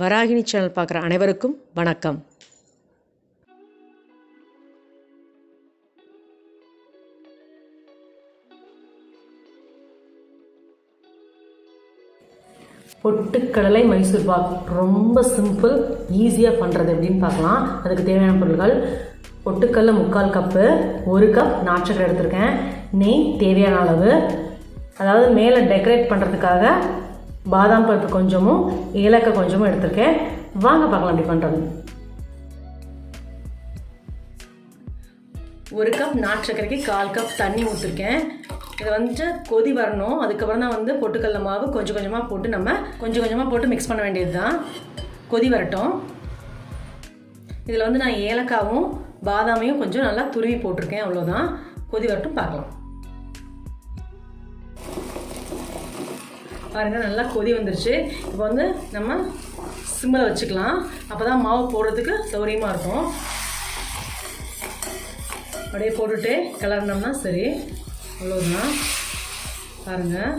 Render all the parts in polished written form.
Varahini channel பார்க்குற அனைவருக்கும் வணக்கம். பொட்டுக்கடலை மைசூர் பாக் ரொம்ப சிம்பிள், ஈஸியாக பண்ணுறது எப்படின்னு பார்க்கலாம். அதுக்கு தேவையான பொருட்கள்: பொட்டுக்கடலை 3/4 கப்பு, 1 கப் நாட்டுச்சக்கரை எடுத்திருக்கேன், நெய் தேவையான அளவு, அதாவது மேலே டெக்கரேட் பண்ணுறதுக்காக பாதாம் பருப்பு கொஞ்சமும் ஏலக்காய் கொஞ்சமும் எடுத்திருக்கேன். வாங்க பார்க்கலாம் எப்படி பண்ணுறது. 1 கப் நாட்டு சக்கரைக்கு 1/4 கப் தண்ணி ஊற்றிருக்கேன். இதை வந்துட்டு கொதி வரணும். அதுக்கப்புறம் தான் பொட்டுக்கடலை மாவு கொஞ்சம் கொஞ்சமாக போட்டு நம்ம கொஞ்சமாக போட்டு மிக்ஸ் பண்ண வேண்டியது தான். கொதி வரட்டும். இதில் நான் ஏலக்காவும் பாதாமையும் கொஞ்சம் நல்லா துருவி போட்டிருக்கேன். அவ்வளோதான். கொதி வரட்டும், பார்க்கலாம். பாருங்கள், நல்லா கொதி வந்துருச்சு. இப்போ நம்ம சிம்மில் வச்சுக்கலாம். அப்போ தான் மாவு போடுறதுக்கு சௌகரியமாக இருக்கும். அப்படியே போட்டுட்டு கிளறினோம்னா சரி. அவ்வளோதான். பாருங்கள்,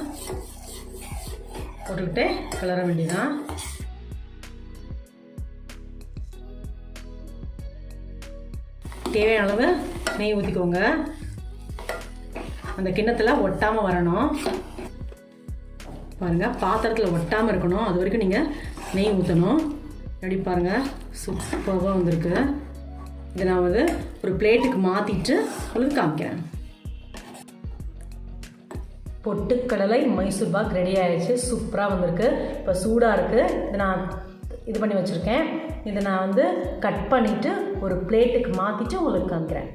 போட்டுக்கிட்டே கிளற வேண்டியதான். தேவையான அளவு நெய் ஊற்றிக்கோங்க. அந்த கிண்ணத்தில் ஒட்டாமல் வரணும். பாருங்கள், பாத்திரத்தில் ஒட்டாமல் இருக்கணும். அது வரைக்கும் நீங்கள் நெய் ஊற்றணும். அப்படி பாருங்கள், சூப்பராக வந்திருக்கு. இதை நான் ஒரு பிளேட்டுக்கு மாற்றிட்டு உங்களுக்கு காமிக்கிறேன். பொட்டுக்கடலை மைசூர் பாக் ரெடி ஆகிடுச்சு. சூப்பராக வந்திருக்கு. இப்போ சூடாக இருக்குது. இதை நான் இது பண்ணி வச்சுருக்கேன். இதை நான் கட் பண்ணிவிட்டு ஒரு பிளேட்டுக்கு மாற்றிட்டு உங்களுக்கு காமிக்கிறேன்.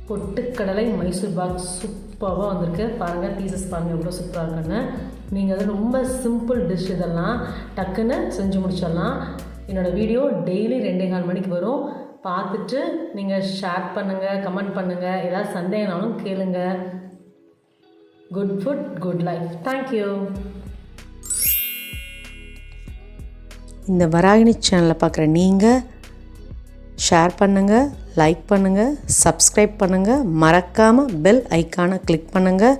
பொட்டுக்கடலை மைசூர் பாக் சூப்பராக வந்திருக்கு. பாருங்கள், பீசஸ் பாருங்கள் எவ்வளோ சூப்பராக இருக்குன்னு. நீங்கள் ரொம்ப சிம்பிள் டிஷ். இதெல்லாம் டக்குன்னு செஞ்சு முடிச்சிடலாம். என்னோடய வீடியோ டெய்லி 2:15 மணிக்கு வரும். பார்த்துட்டு நீங்கள் ஷேர் பண்ணுங்கள், கமெண்ட் பண்ணுங்கள். ஏதாவது சந்தேகம்னாலும் கேளுங்க. Good food, good life. Thank you. இந்த வராகினி சேனலை பார்க்குற நீங்கள் ஷேர் பண்ணுங்கள், லைக் பண்ணுங்கள், சப்ஸ்கிரைப் பண்ணுங்கள். மறக்காமல் பெல் ஐக்கானை கிளிக் பண்ணுங்கள்.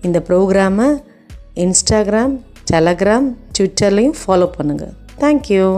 இந்த ப்ரோக்ராமை இன்ஸ்டாகிராம், டெலகிராம், ட்விட்டர்லேயும் ஃபாலோ பண்ணுங்கள். தேங்க்யூ.